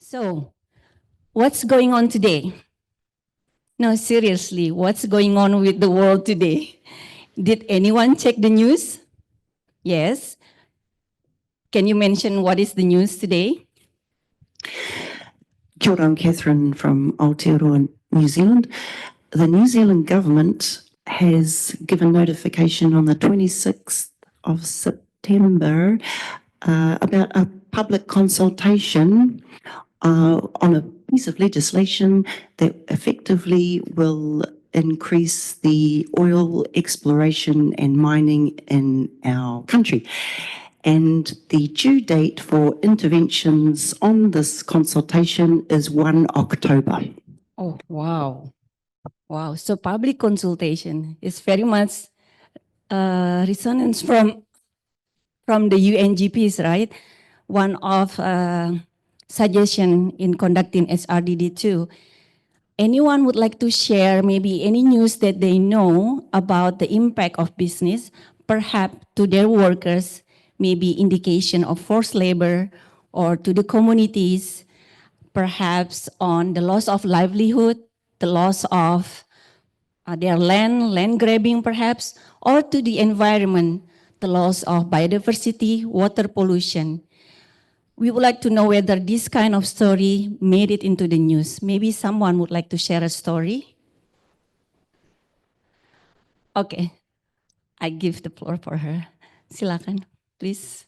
So, what's going on today? No, seriously, what's going on with the world today? Did anyone check the news? Yes. Can you mention what is the news today? Kia ora, I'm Catherine from Aotearoa, New Zealand. The New Zealand government has given notification on the 26th of September about a public consultation on a piece of legislation that effectively will increase the oil exploration and mining in our country. And the due date for interventions on this consultation is 1 October. Oh, wow. Wow. So public consultation is very much resonance from the UNGPs, right? One of suggestion in conducting SRDD2. Anyone would like to share maybe any news that they know about the impact of business, perhaps to their workers, maybe indication of forced labor, or to the communities, perhaps on the loss of livelihood, the loss of their land grabbing perhaps, or to the environment, the loss of biodiversity, water pollution. We would like to know whether this kind of story made it into the news. Maybe someone would like to share a story. Okay, I give the floor for her. Silakan, please.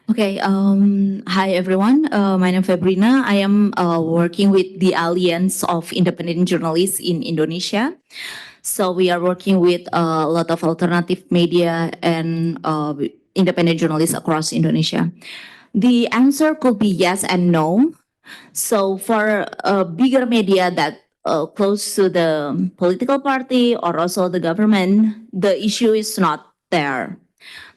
Okay, hi everyone. My name is Febrina. I am working with the Alliance of Independent Journalists in Indonesia. So we are working with a lot of alternative media and independent journalists across Indonesia. The answer could be yes and no. So for a bigger media that close to the political party or also the government, the issue is not there.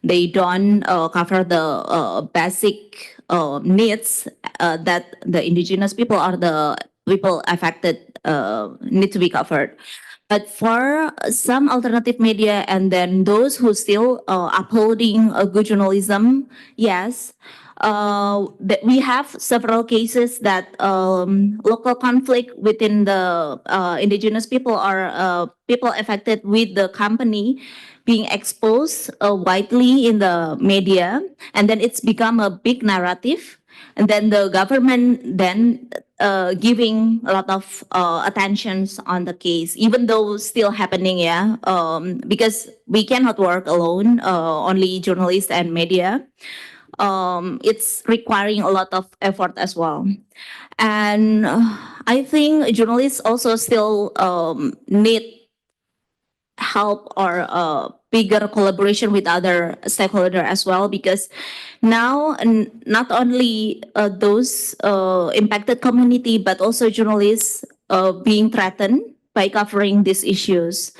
They don't cover the basic needs that the indigenous people or the people affected need to be covered. But for some alternative media and then those who still upholding a good journalism, yes, that we have several cases that local conflict within the indigenous people or people affected with the company being exposed widely in the media, and then it's become a big narrative, and then the government then giving a lot of attentions on the case, even though still happening, yeah, because we cannot work alone, only journalists and media. It's requiring a lot of effort as well. And I think journalists also still need help or bigger collaboration with other stakeholders as well, because now not only those impacted community but also journalists being threatened by covering these issues.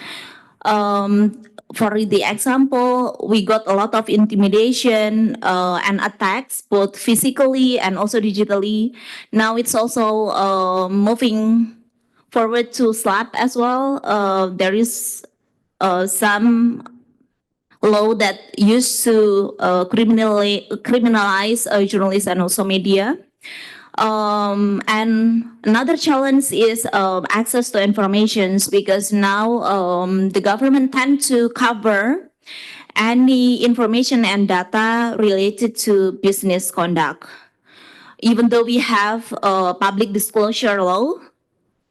For the example, we got a lot of intimidation and attacks, both physically and also digitally. Now it's also moving forward to SLAPP as well. There is some law that used to criminalize journalists and also media. And another challenge is access to information, because now the government tend to cover any information and data related to business conduct. Even though we have a public disclosure law,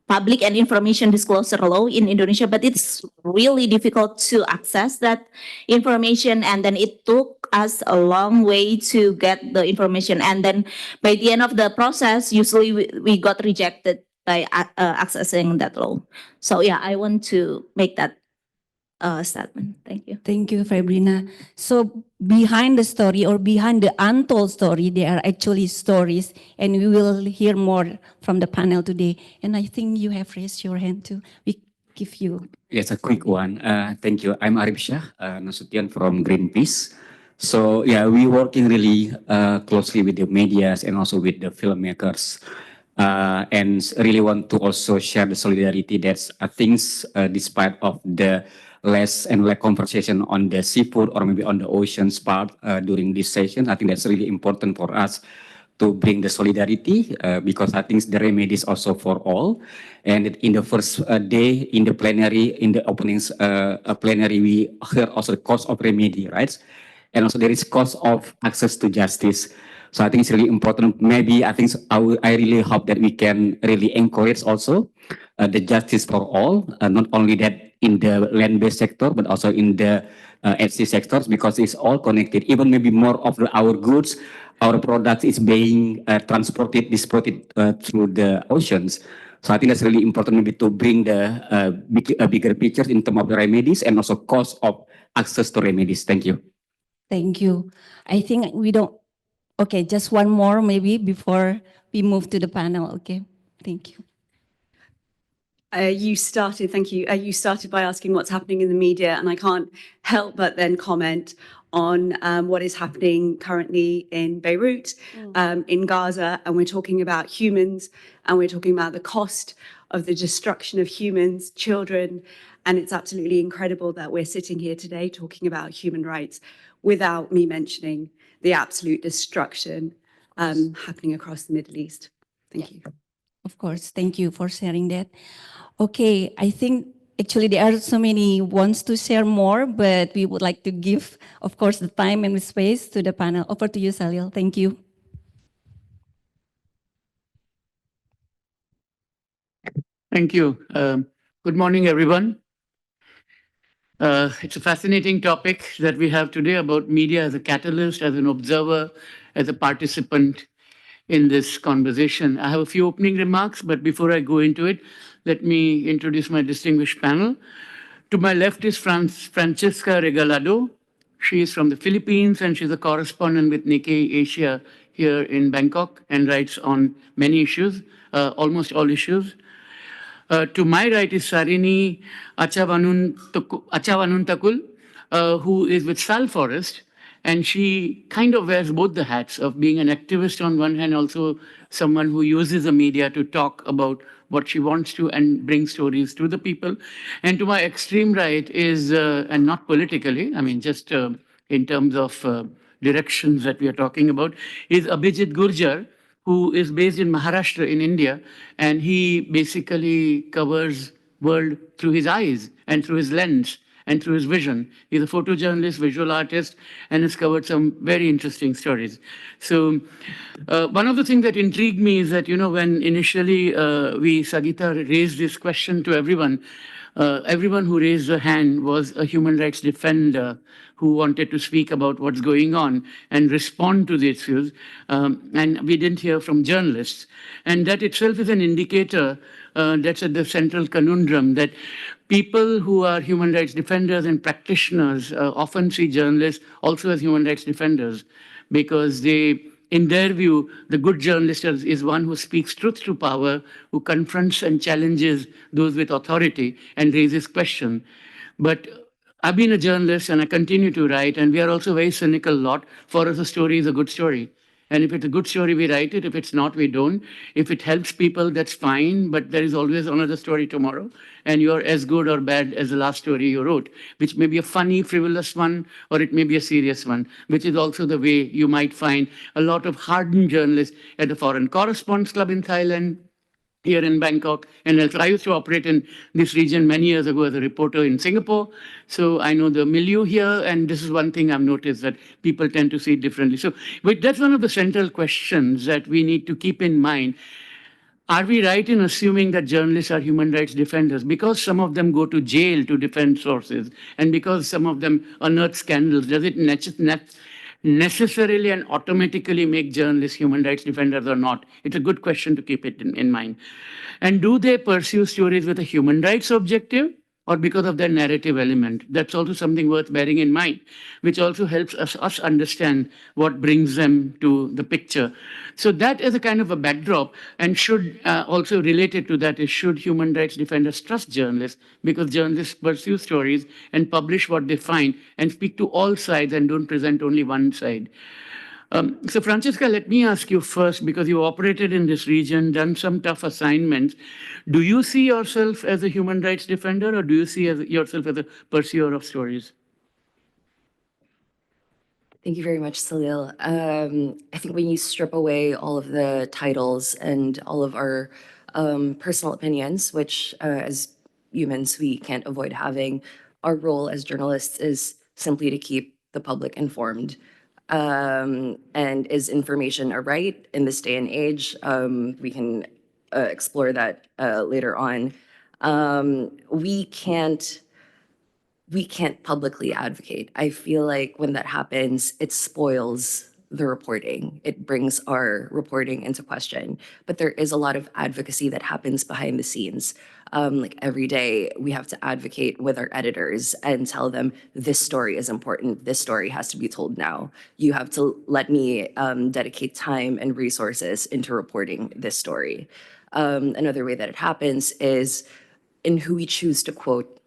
public and information disclosure law in Indonesia, but it's really difficult to access that information. And then it took us a long way to get the information. And then by the end of the process, usually we got rejected by accessing that law. So yeah, I want to make that statement. Thank you. Thank you, Febrina. So behind the story or behind the untold story, there are actually stories, and we will hear more from the panel today. And I think you have raised your hand too. We give you. Yes, a quick one. Thank you. I'm Arif Shah Nasution from Greenpeace. So yeah, we working really closely with the medias and also with the filmmakers. And really want to also share the solidarity that's things despite of the less and less conversation on the seafood or maybe on the oceans part during this session. I think that's really important for us to bring the solidarity, because I think the remedy is also for all. And in the first day in the plenary, in the openings plenary, we heard also the cost of remedy, right? And also there is cost of access to justice. So I think it's really important. Maybe I think I really hope that we can really encourage also the justice for all, not only that in the land-based sector, but also in the HC sectors, because it's all connected. Even maybe more of our goods, our products is being disported through the oceans. So I think that's really important maybe to bring the bigger pictures in terms of the remedies and also cost of access to remedies. Thank you. Thank you. I think we don't, okay, just one more maybe before we move to the panel, okay? Thank you. Thank you. You started by asking what's happening in the media, and I can't help but then comment on what is happening currently in Beirut, in Gaza, and we're talking about humans, and we're talking about the cost of the destruction of humans, children, and it's absolutely incredible that we're sitting here today talking about human rights without me mentioning the absolute destruction happening across the Middle East. Thank you. Of course, thank you for sharing that. Okay, I think actually there are so many wants to share more, but we would like to give, of course, the time and the space to the panel. Over to you, Salil. Thank you. Thank you. Good morning, everyone. It's a fascinating topic that we have today about media as a catalyst, as an observer, as a participant in this conversation. I have a few opening remarks, but before I go into it, let me introduce my distinguished panel. To my left is Francesca Regalado. She is from the Philippines, and she's a correspondent with Nikkei Asia here in Bangkok and writes on many issues, almost all issues. To my right is Sarini Achavanuntakul, who is with Sal Forest, and she kind of wears both the hats of being an activist on one hand, also someone who uses the media to talk about what she wants to and bring stories to the people. And to my extreme right is, and not politically, I mean, just in terms of directions that we are talking about, is Abhijit Gurjar, who is based in Maharashtra in India, and he basically covers world through his eyes and through his lens and through his vision. He's a photojournalist, visual artist, and has covered some very interesting stories. So one of the things that intrigued me is that, you know, when initially Sagita raised this question to everyone, everyone who raised a hand was a human rights defender who wanted to speak about what's going on and respond to the issues. And we didn't hear from journalists. And that itself is an indicator that's at the central conundrum that people who are human rights defenders and practitioners often see journalists also as human rights defenders, because they, in their view, the good journalist is one who speaks truth to power, who confronts and challenges those with authority and raises questions. But I've been a journalist and I continue to write, and we are also very cynical lot. For us, a story is a good story. And if it's a good story, we write it. If it's not, we don't. If it helps people, that's fine. But there is always another story tomorrow. And you're as good or bad as the last story you wrote, which may be a funny, frivolous one, or it may be a serious one, which is also the way you might find a lot of hardened journalists at the Foreign Correspondents Club in Thailand, here in Bangkok, and else. I used to operate in this region many years ago as a reporter in Singapore. So I know the milieu here, and this is one thing I've noticed, that people tend to see it differently. So but that's one of the central questions that we need to keep in mind. Are we right in assuming that journalists are human rights defenders? Because some of them go to jail to defend sources, and because some of them unearth scandals, does it necessarily and automatically make journalists human rights defenders or not? It's a good question to keep it in mind. And do they pursue stories with a human rights objective, or because of their narrative element? That's also something worth bearing in mind, which also helps us understand what brings them to the picture. So that is a kind of a backdrop, and should also related to that is, should human rights defenders trust journalists? Because journalists pursue stories and publish what they find and speak to all sides and don't present only one side. So Francesca, let me ask you first, because you operated in this region, done some tough assignments. Do you see yourself as a human rights defender, or do you see yourself as a pursuer of stories? Thank you very much, Salil. I think when you strip away all of the titles and all of our personal opinions, which as humans we can't avoid having, our role as journalists is simply to keep the public informed. And is information a right in this day and age? We can explore that later on. We can't publicly advocate. I feel like when that happens, it spoils the reporting. It brings our reporting into question. But there is a lot of advocacy that happens behind the scenes. Like every day, we have to advocate with our editors and tell them this story is important. This story has to be told now. You have to let me dedicate time and resources into reporting this story. Another way that it happens is in who we choose to quote,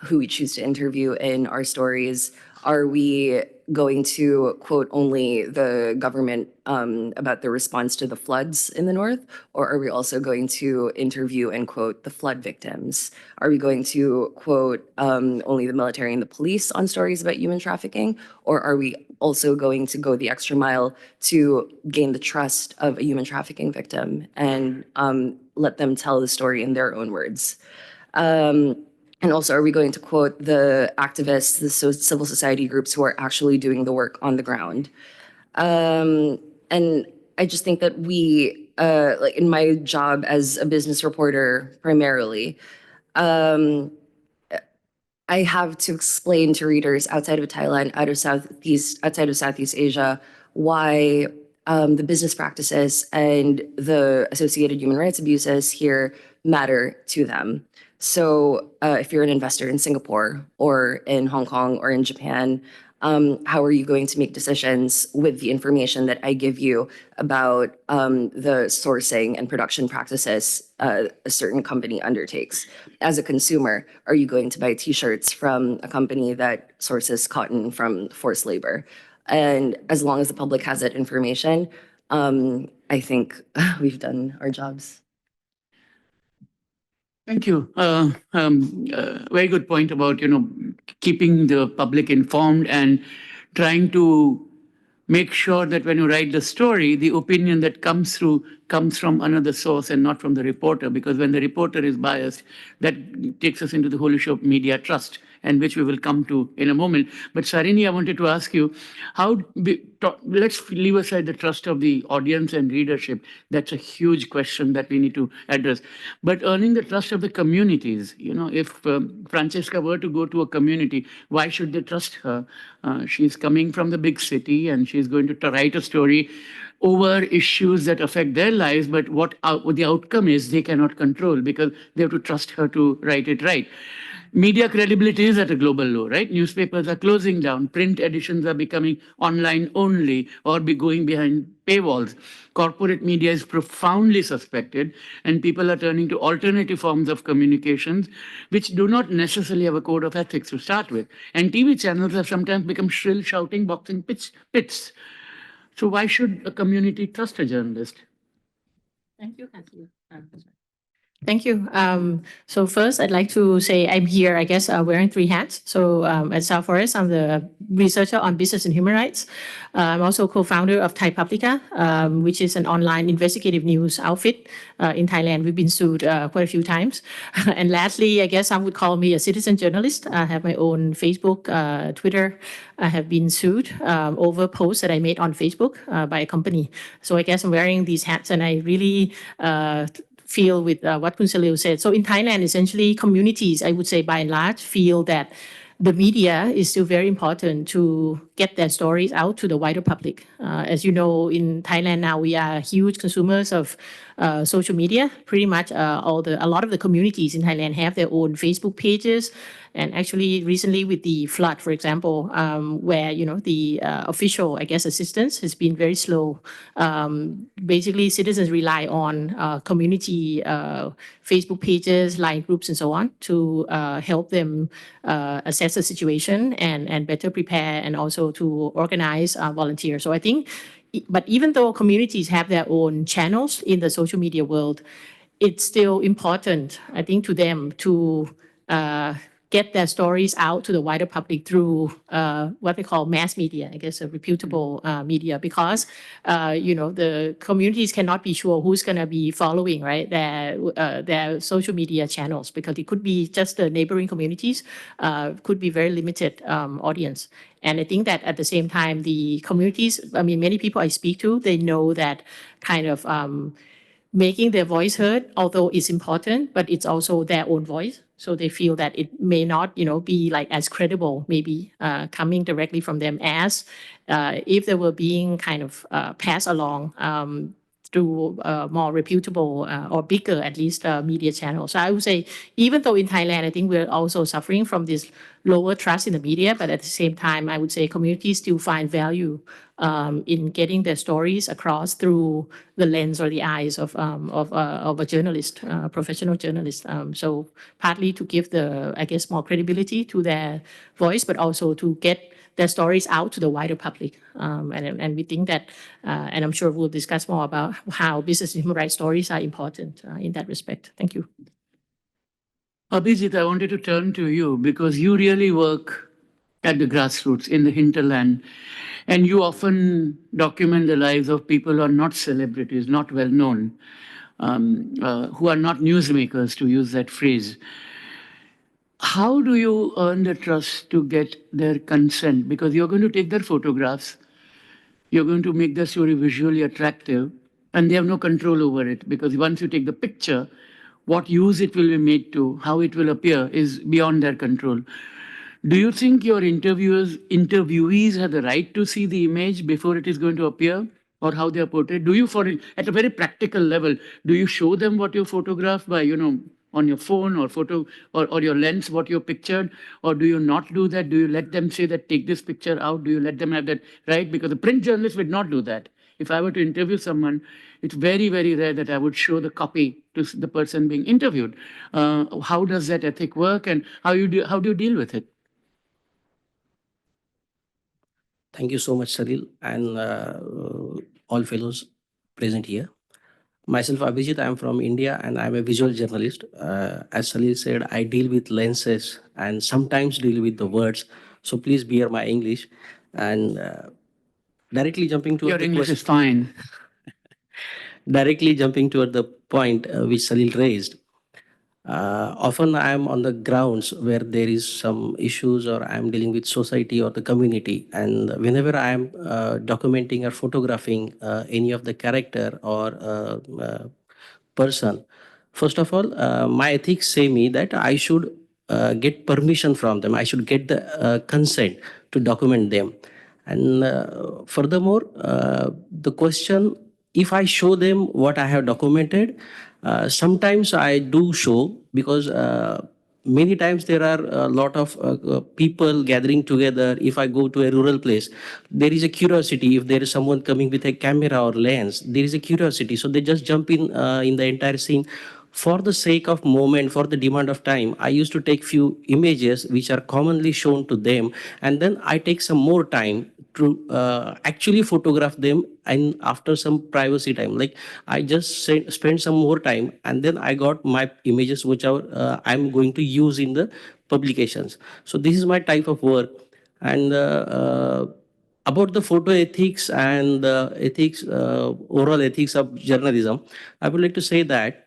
who we choose to interview in our stories. Are we going to quote only the government about the response to the floods in the north? Or are we also going to interview and quote the flood victims? Are we going to quote only the military and the police on stories about human trafficking? Or are we also going to go the extra mile to gain the trust of a human trafficking victim and let them tell the story in their own words? And also, are we going to quote the activists, the civil society groups who are actually doing the work on the ground? And I just think that we, like in my job as a business reporter primarily, I have to explain to readers outside of Thailand, outside of Southeast Asia, why the business practices and the associated human rights abuses here matter to them. So if you're an investor in Singapore or in Hong Kong or in Japan, how are you going to make decisions with the information that I give you about the sourcing and production practices a certain company undertakes? As a consumer, are you going to buy T-shirts from a company that sources cotton from forced labor? And as long as the public has that information, I think we've done our jobs. Thank you. Very good point about, keeping the public informed and trying to make sure that when you write the story, the opinion that comes through comes from another source and not from the reporter, because when the reporter is biased, that takes us into the whole issue of media trust, and which we will come to in a moment. But Sarini, I wanted to ask you, let's leave aside the trust of the audience and readership. That's a huge question that we need to address. But earning the trust of the communities, if Francesca were to go to a community, why should they trust her? She's coming from the big city and she's going to write a story over issues that affect their lives, but what the outcome is, they cannot control because they have to trust her to write it right. Media credibility is at a global low, right? Newspapers are closing down. Print editions are becoming online only or be going behind paywalls. Corporate media is profoundly suspected, and people are turning to alternative forms of communications, which do not necessarily have a code of ethics to start with. And TV channels have sometimes become shrill, shouting, boxing pits. So why should a community trust a journalist? Thank you, Kathy. Thank you. So first, I'd like to say I'm here, I guess, wearing three hats. So at South Forest, I'm the researcher on business and human rights. I'm also co-founder of Thai Publica, which is an online investigative news outfit in Thailand. We've been sued quite a few times. And lastly, I guess some would call me a citizen journalist. I have my own Facebook, Twitter. I have been sued over posts that I made on Facebook by a company. So I guess I'm wearing these hats, and I really feel with what Kun Salil said. So in Thailand, essentially communities, I would say by and large, feel that the media is still very important to get their stories out to the wider public. As you know, in Thailand now, we are huge consumers of social media. Pretty much a lot of the communities in Thailand have their own Facebook pages. And actually, recently with the flood, for example, where the official, I guess, assistance has been very slow. Basically, citizens rely on community Facebook pages, line groups, and so on to help them assess the situation and better prepare, and also to organize volunteers. So I think, but even though communities have their own channels in the social media world, it's still important, I think, to them to get their stories out to the wider public through what they call mass media, I guess, a reputable media, because the communities cannot be sure who's going to be following, right, their social media channels, because it could be just the neighboring communities, could be very limited audience. And I think that at the same time, the communities, I mean, many people I speak to, they know that kind of making their voice heard, although it's important, but it's also their own voice. So they feel that it may not, be like as credible, maybe coming directly from them as if they were being kind of passed along through more reputable or bigger, at least, media channels. So I would say, even though in Thailand, I think we're also suffering from this lower trust in the media, but at the same time, I would say communities still find value in getting their stories across through the lens or the eyes of a journalist, professional journalist. So partly to give I guess, more credibility to their voice, but also to get their stories out to the wider public. And we think that, and I'm sure we'll discuss more about how business and human rights stories are important in that respect. Thank you. Abhijit, I wanted to turn to you because you really work at the grassroots in the hinterland, and you often document the lives of people who are not celebrities, not well known, who are not newsmakers, to use that phrase. How do you earn the trust to get their consent? Because you're going to take their photographs, you're going to make the story visually attractive, and they have no control over it, because once you take the picture, what use it will be made to, how it will appear, is beyond their control. Do you think your interviewees have the right to see the image before it is going to appear, or how they are portrayed? Do you, at a very practical level, do you show them what you photographed by, on your phone or photo or your lens, what you pictured, or do you not do that? Do you let them say that, take this picture out? Do you let them have that right? Because the print journalist would not do that. If I were to interview someone, it's very, very rare that I would show the copy to the person being interviewed. How does that ethic work, and how do you deal with it? Thank you so much, Salil, and all fellows present here. Myself, Abhijit, I am from India and I am a visual journalist. As Salil said, I deal with lenses and sometimes deal with the words. So please bear my English. And directly jumping to Your English is fine. Directly jumping toward the point which Salil raised. Often I am on the grounds where there is some issues, or I am dealing with society or the community. And whenever I am documenting or photographing any of the character or person, first of all, my ethics say me that I should get permission from them. I should get the consent to document them. And furthermore, the question, if I show them what I have documented, sometimes I do show, because many times there are a lot of people gathering together. If I go to a rural place, there is a curiosity. If there is someone coming with a camera or lens, there is a curiosity. So they just jump in the entire scene. For the sake of moment, for the demand of time, I used to take few images which are commonly shown to them, and then I take some more time to actually photograph them, and after some privacy time, like I just spend some more time, and then I got my images which are I'm going to use in the publications. So this is my type of work. And about the photo ethics and overall ethics of journalism, I would like to say that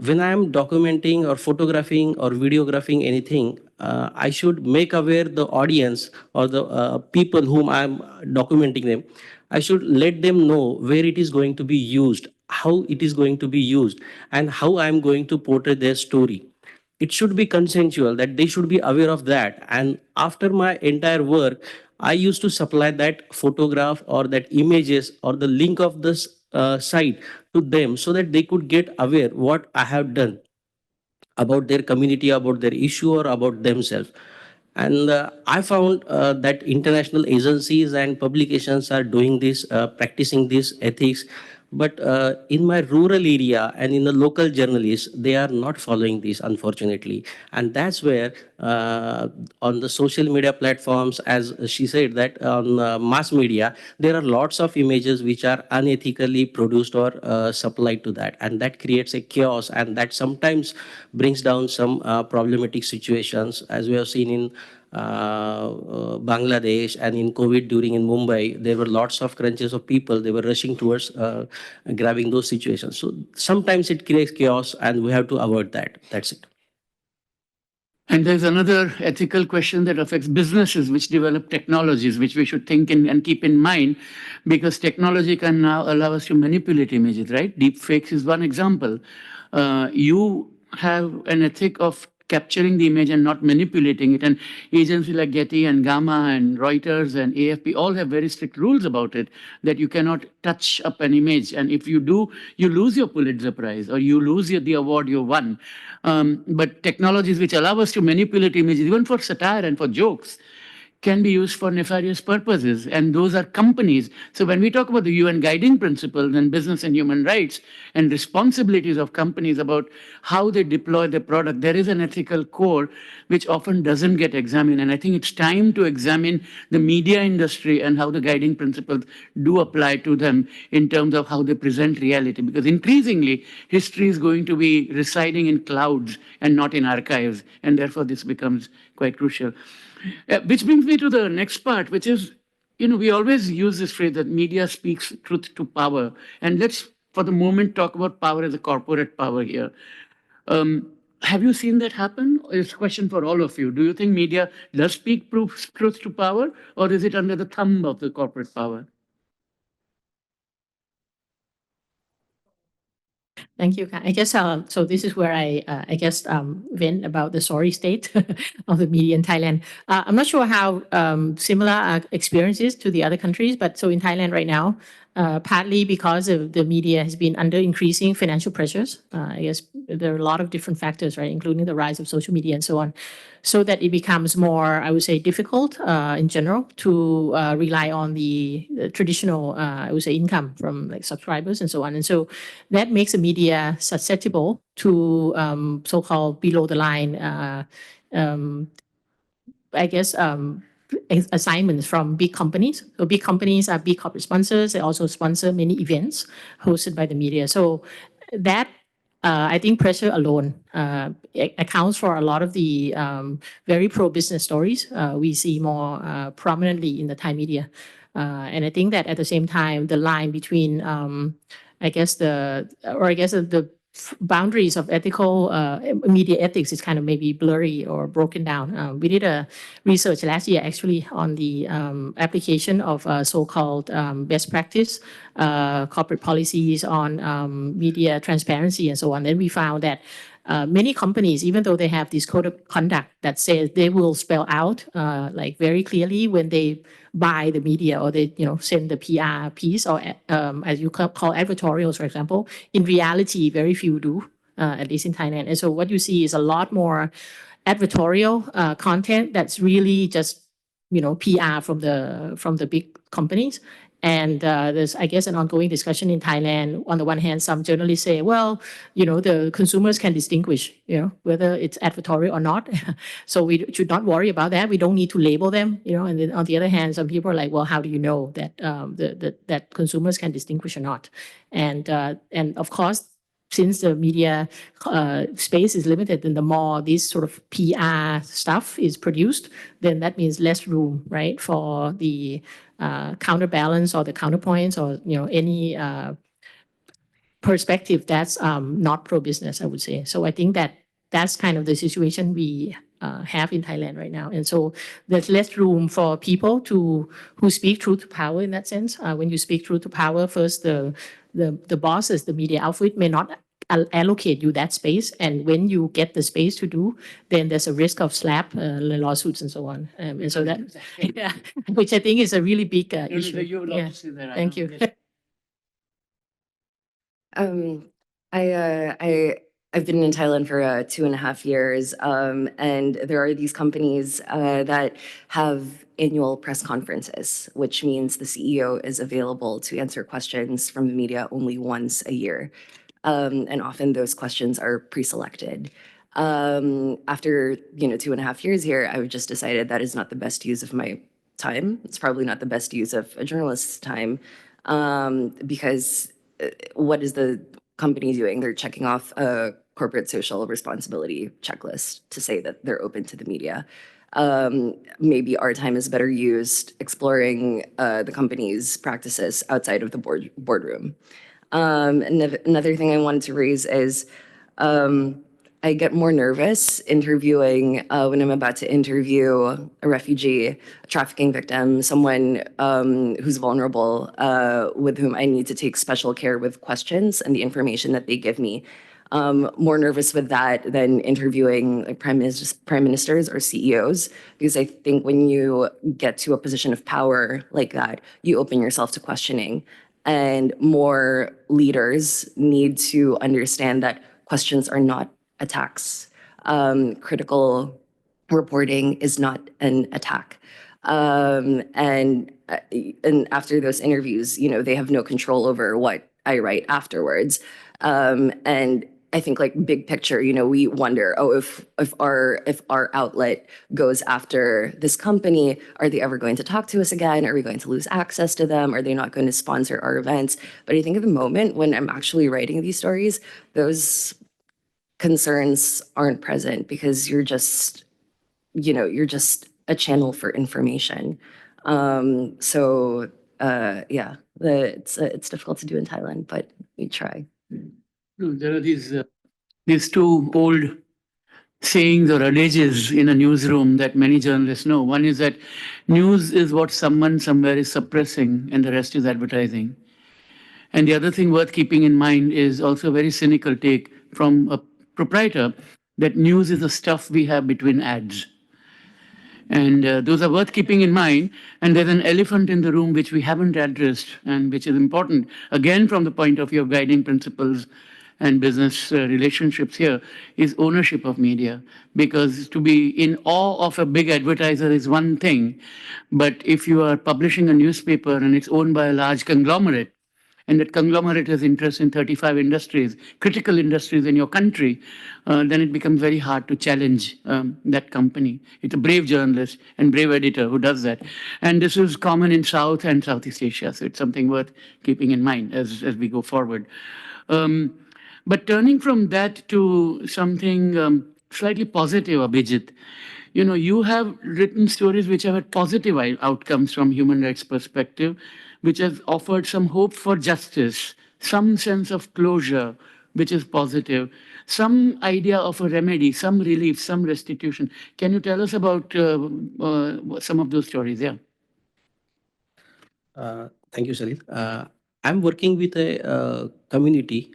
when I am documenting or photographing or videographing anything, I should make aware the audience or the people whom I am documenting them. I should let them know where it is going to be used, how it is going to be used, and how I am going to portray their story. It should be consensual, that they should be aware of that. And after my entire work, I used to supply that photograph or that images or the link of this site to them, so that they could get aware what I have done about their community, about their issue, or about themselves. And I found that international agencies and publications are doing this, practicing this ethics But in my rural area and in the local journalists, they are not following this, unfortunately. And that's where on the social media platforms, as she said, that on mass media, there are lots of images which are unethically produced or supplied to that. And that creates a chaos, and that sometimes brings down some problematic situations, as we have seen in Bangladesh, and in COVID during in Mumbai, there were lots of crunches of people. They were rushing towards grabbing those situations. So sometimes it creates chaos, and we have to avoid that. That's it. And there's another ethical question that affects businesses which develop technologies, which we should think and keep in mind, because technology can now allow us to manipulate images, right? Deep fakes is one example. You have an ethic of capturing the image and not manipulating it. And agencies like Getty and Gamma and Reuters and AFP all have very strict rules about it, that you cannot touch up an image. And if you do, you lose your Pulitzer Prize or you lose the award you won. But technologies which allow us to manipulate images, even for satire and for jokes, can be used for nefarious purposes, and those are companies. So when we talk about the UN guiding principles and business and human rights and responsibilities of companies about how they deploy their product, there is an ethical core which often doesn't get examined. And I think it's time to examine the media industry and how the guiding principles do apply to them in terms of how they present reality, because increasingly history is going to be residing in clouds and not in archives, and therefore this becomes quite crucial. Which brings me to the next part, which is, we always use this phrase that media speaks truth to power. And let's, for the moment, talk about power as a corporate power here. Have you seen that happen? It's a question for all of you. Do you think media does speak truth to power, or is it under the thumb of the corporate power? Thank you. I guess so. This is where I guess vent about the sorry state of the media in Thailand. I'm not sure how similar experiences to the other countries, but so in Thailand right now, partly because of the media has been under increasing financial pressures. I guess there are a lot of different factors, right, including the rise of social media and so on, so that it becomes more, I would say, difficult in general to rely on the traditional, I would say, income from like subscribers and so on. And so that makes the media susceptible to so-called below the line, I guess, assignments from big companies. So big companies are big corporate sponsors. They also sponsor many events hosted by the media. So that I think pressure alone accounts for a lot of the very pro-business stories we see more prominently in the Thai media. And I think that at the same time, the line between, I guess the boundaries of ethical media ethics is kind of maybe blurry or broken down. We did a research last year actually on the application of so-called best practice corporate policies on media transparency and so on. And we found that many companies, even though they have this code of conduct that says they will spell out like very clearly when they buy the media or they send the PR piece or as you call advertorials, for example, in reality, very few do, at least in Thailand. And so what you see is a lot more advertorial content that's really just PR from the big companies. And there's, I guess, an ongoing discussion in Thailand. On the one hand, some journalists say, well, the consumers can distinguish, whether it's advertorial or not. So we should not worry about that. We don't need to label them, And then on the other hand, some people are like, well, how do you know that that consumers can distinguish or not? And of course, since the media space is limited, then the more this sort of PR stuff is produced, then that means less room, right, for the counterbalance or the counterpoints or any perspective that's not pro-business, I would say. So I think that that's kind of the situation we have in Thailand right now. And so there's less room for people who speak truth to power in that sense. When you speak truth to power, first the bosses, the media outfit may not allocate you that space. And when you get the space to do, then there's a risk of SLAPP, lawsuits and so on. And so that, yeah, which I think is a really big issue. You would love to see that. Thank you. I I've been in Thailand for 2.5 years, and there are these companies that have annual press conferences, which means the CEO is available to answer questions from the media only once a year. And often those questions are pre-selected. After 2.5 years here, I've just decided that is not the best use of my time. It's probably not the best use of a journalist's time, because what is the company doing? They're checking off a corporate social responsibility checklist to say that they're open to the media. Maybe our time is better used exploring the company's practices outside of the boardroom. Another thing I wanted to raise is I get more nervous interviewing when I'm about to interview a refugee, a trafficking victim, someone who's vulnerable, with whom I need to take special care with questions and the information that they give me. More nervous with that than interviewing like prime ministers or CEOs, because I think when you get to a position of power like that, you open yourself to questioning. And more leaders need to understand that questions are not attacks. Critical reporting is not an attack. And after those interviews, they have no control over what I write afterwards. And I think like big picture, we wonder, oh, if our outlet goes after this company, are they ever going to talk to us again? Are we going to lose access to them? Are they not going to sponsor our events? But I think at the moment when I'm actually writing these stories, those concerns aren't present because you're just a channel for information. It's difficult to do in Thailand, but we try. No, there are these two old sayings or adages in a newsroom that many journalists know. One is that news is what someone somewhere is suppressing and the rest is advertising. And the other thing worth keeping in mind is also a very cynical take from a proprietor that news is the stuff we have between ads. And those are worth keeping in mind. And there's an elephant in the room which we haven't addressed and which is important, again, from the point of view of guiding principles and business relationships here, is ownership of media. Because to be in awe of a big advertiser is one thing, but if you are publishing a newspaper and it's owned by a large conglomerate, and that conglomerate has interest in 35 industries, critical industries in your country, then it becomes very hard to challenge that company. It's a brave journalist and brave editor who does that. And this is common in South and Southeast Asia, so it's something worth keeping in mind as we go forward. But turning from that to something slightly positive, Abhijit, you have written stories which have had positive outcomes from human rights perspective, which has offered some hope for justice, some sense of closure, which is positive, some idea of a remedy, some relief, some restitution. Can you tell us about some of those stories? Yeah. Thank you, Salil. I'm working with a community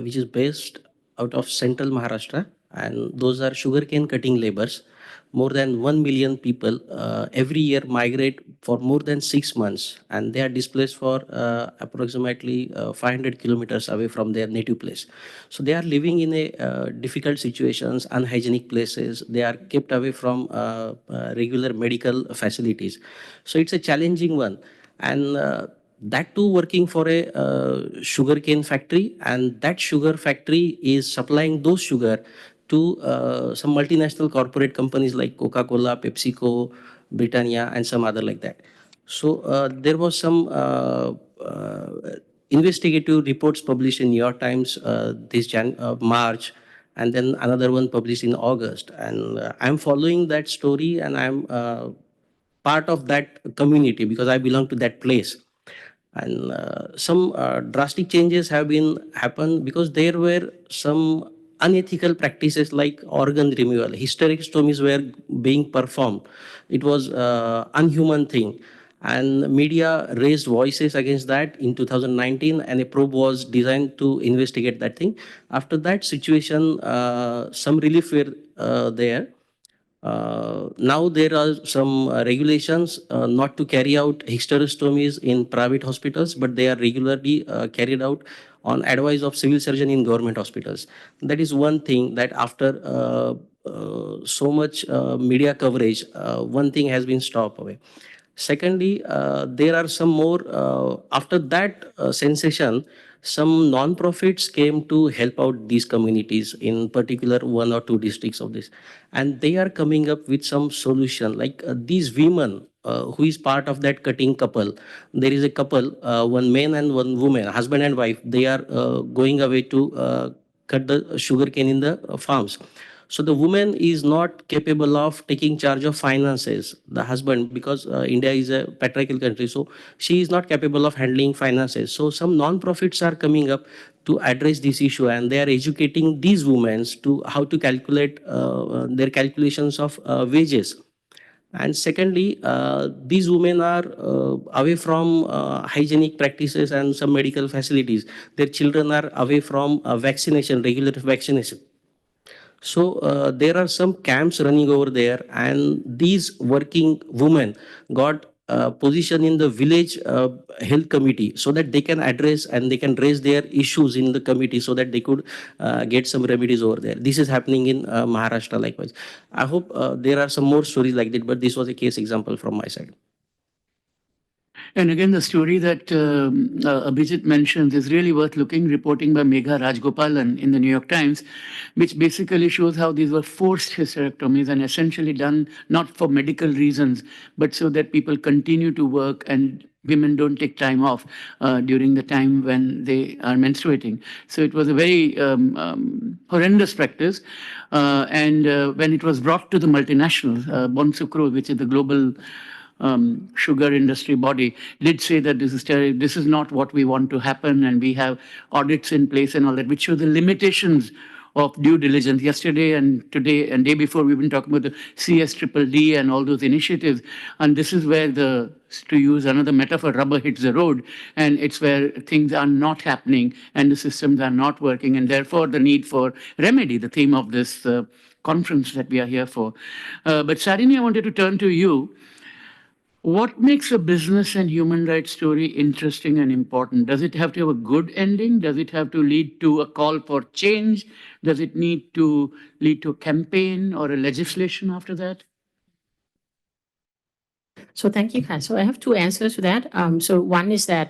which is based out of central Maharashtra, and those are sugarcane cutting laborers. More than 1 million people every year migrate for more than 6 months, and they are displaced for approximately 500 kilometers away from their native place. So they are living in a difficult situations, unhygienic places. They are kept away from regular medical facilities. So it's a challenging one. And that too working for a sugarcane factory, and that sugar factory is supplying those sugar to some multinational corporate companies like Coca-Cola, PepsiCo, Britannia, and some other like that. So there was some investigative reports published in New York Times this March, and then another one published in August. And I'm following that story, and I'm part of that community because I belong to that place. And some drastic changes have been happened because there were some unethical practices like organ removal. Hysterectomies were being performed. It was unhuman thing. And media raised voices against that in 2019, and a probe was designed to investigate that thing. After that situation, some relief were there. Now there are some regulations not to carry out hysterectomies in private hospitals, but they are regularly carried out on advice of civil surgeon in government hospitals. That is one thing that after so much media coverage, one thing has been stopped away. Secondly, there are some more, after that sensation, some non-profits came to help out these communities, in particular 1 or 2 districts of this. And they are coming up with some solution, like these women who is part of that cutting couple. There is a couple, one man and one woman, husband and wife, they are going away to cut the sugarcane in the farms. So the woman is not capable of taking charge of finances, the husband, because India is a patriarchal country. So she is not capable of handling finances. So some non-profits are coming up to address this issue, and they are educating these women to how to calculate their calculations of wages. And secondly, these women are away from hygienic practices and some medical facilities. Their children are away from vaccination, regular vaccination. So there are some camps running over there, and these working women got position in the village health committee, so that they can address and they can raise their issues in the committee, so that they could get some remedies over there. This is happening in Maharashtra likewise. I hope there are some more stories like that, but this was a case example from my side. And again, the story that Abhijit mentions is really worth looking, reporting by Megha Rajgopalan in the New York Times, which basically shows how these were forced hysterectomies and essentially done not for medical reasons, but so that people continue to work and women don't take time off during the time when they are menstruating. So it was a very horrendous practice. And when it was brought to the multinationals, Bonsucro, which is the global sugar industry body, did say that this is not what we want to happen, and we have audits in place and all that, which show the limitations of due diligence. Yesterday and today and day before, we've been talking about the CSDDD and all those initiatives, and this is where to use another metaphor, rubber hits the road, and it's where things are not happening and the systems are not working, and therefore the need for remedy, the theme of this conference that we are here for. But Sarini, I wanted to turn to you. What makes a business and human rights story interesting and important? Does it have to have a good ending? Does it have to lead to a call for change? Does it need to lead to a campaign or a legislation after that? So thank you, Kai. So I have two answers to that. So one is that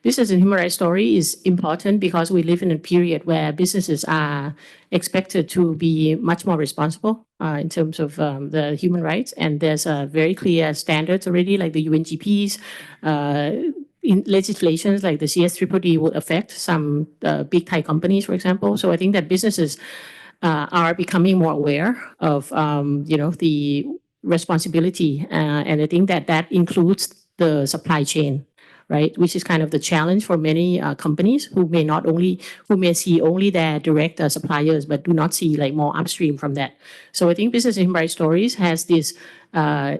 business and human rights story is important because we live in a period where businesses are expected to be much more responsible in terms of the human rights. And there's a very clear standards already, like the UNGPs, in legislations like the CSDDD will affect some big Thai companies, for example. So I think that businesses are becoming more aware of, the responsibility. And I think that includes the supply chain, right? Which is kind of the challenge for many companies who may see only their direct suppliers, but do not see like more upstream from that. So I think business and human rights stories has this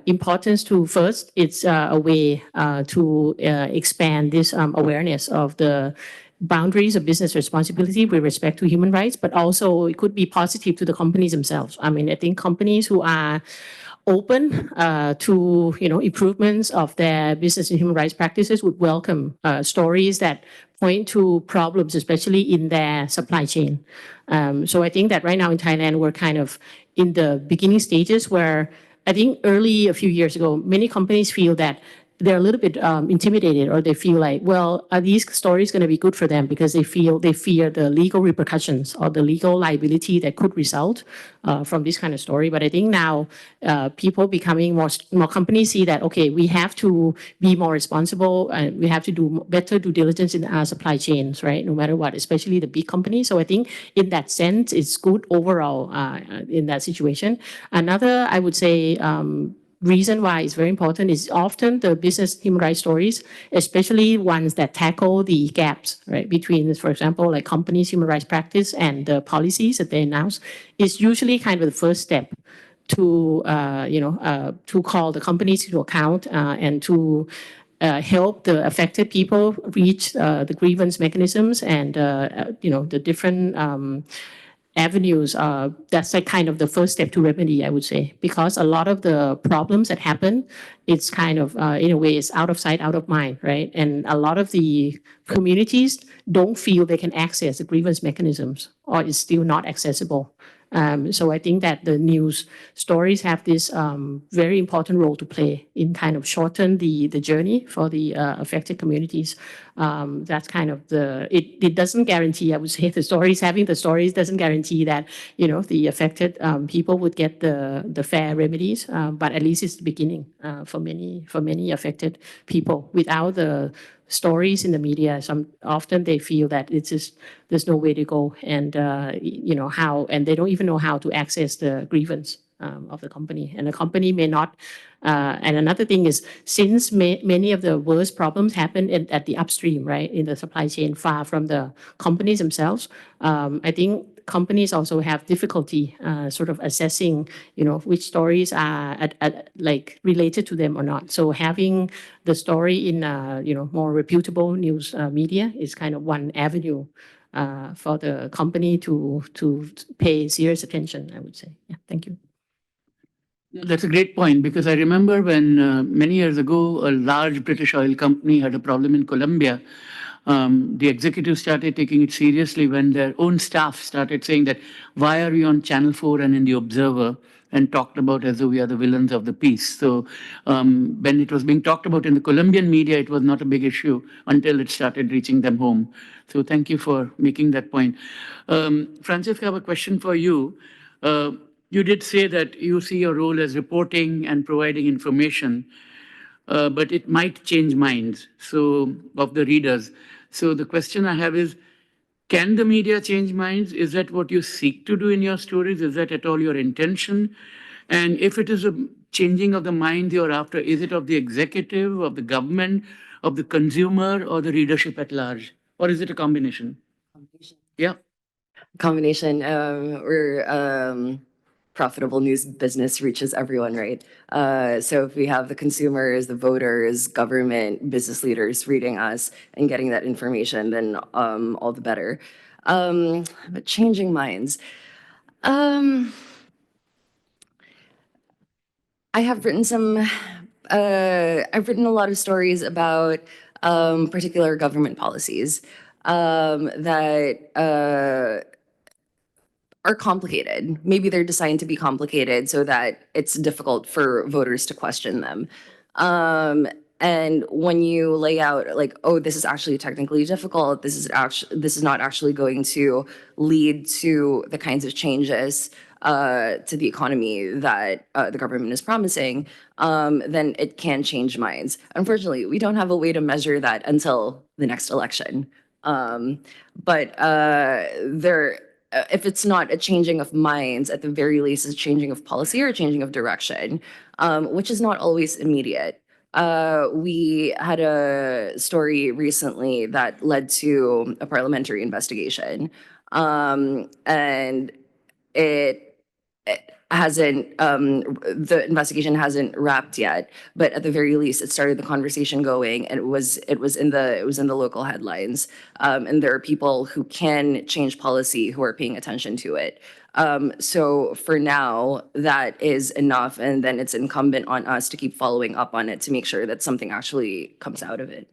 importance to first, it's a way to expand this awareness of the boundaries of business responsibility with respect to human rights, but also it could be positive to the companies themselves. I mean, I think companies who are open to improvements of their business and human rights practices would welcome stories that point to problems, especially in their supply chain. So I think that right now in Thailand, we're kind of in the beginning stages where I think early a few years ago, many companies feel that they're a little bit intimidated, or they feel like, well, are these stories going to be good for them because they fear the legal repercussions or the legal liability that could result from this kind of story. But I think now people becoming more companies see that, okay, we have to be more responsible and we have to do better due diligence in our supply chains, right? No matter what, especially the big companies. So I think in that sense, it's good overall in that situation. Another, I would say, reason why it's very important is often the business human rights stories, especially ones that tackle the gaps, right, between, for example, like companies' human rights practice and the policies that they announce, is usually kind of the first step to, to call the companies to account and to help the affected people reach the grievance mechanisms and, the different avenues, that's like kind of the first step to remedy, I would say, because a lot of the problems that happen, it's kind of, in a way, it's out of sight, out of mind, right? And a lot of the communities don't feel they can access the grievance mechanisms, or it's still not accessible. So I think that the news stories have this very important role to play in kind of shorten the journey for the affected communities. That's kind of it doesn't guarantee, I would say, having the stories doesn't guarantee that, the affected people would get the fair remedies, but at least it's the beginning for many affected people. Without the stories in the media, often they feel that it's just there's no way to go, and and they don't even know how to access the grievance of the company, and the company may not. And another thing is, since many of the worst problems happen at the upstream, right, in the supply chain, far from the companies themselves, I think companies also have difficulty sort of assessing, which stories are like related to them or not. So having the story in more reputable news media is kind of one avenue for the company to pay serious attention, I would say. Yeah, thank you. That's a great point, because I remember when many years ago, a large British oil company had a problem in Colombia. The executives started taking it seriously when their own staff started saying that, why are we on Channel 4 and in The Observer, and talked about as though we are the villains of the piece. So when it was being talked about in the Colombian media, it was not a big issue until it started reaching them home. So thank you for making that point. Francisca, I have a question for you. You did say that you see your role as reporting and providing information, but it might change minds of the readers. So the question I have is, can the media change minds? Is that what you seek to do in your stories? Is that at all your intention? And if it is a changing of the mind you're after, is it of the executive, of the government, of the consumer, or the readership at large? Or is it a combination? Yeah. Combination. We're profitable news business reaches everyone, right? So if we have the consumers, the voters, government, business leaders reading us and getting that information, then all the better. But changing minds. I have written I've written a lot of stories about particular government policies that are complicated. Maybe they're designed to be complicated so that it's difficult for voters to question them. And when you lay out like, oh, this is actually technically difficult, this is not actually going to lead to the kinds of changes to the economy that the government is promising, then it can change minds. Unfortunately, we don't have a way to measure that until the next election. If it's not a changing of minds, at the very least, it's a changing of policy or a changing of direction, which is not always immediate. We had a story recently that led to a parliamentary investigation, and it hasn't the investigation hasn't wrapped yet, but at the very least it started the conversation going, and it was in the local headlines, and there are people who can change policy who are paying attention to it. So for now, that is enough, and then it's incumbent on us to keep following up on it to make sure that something actually comes out of it.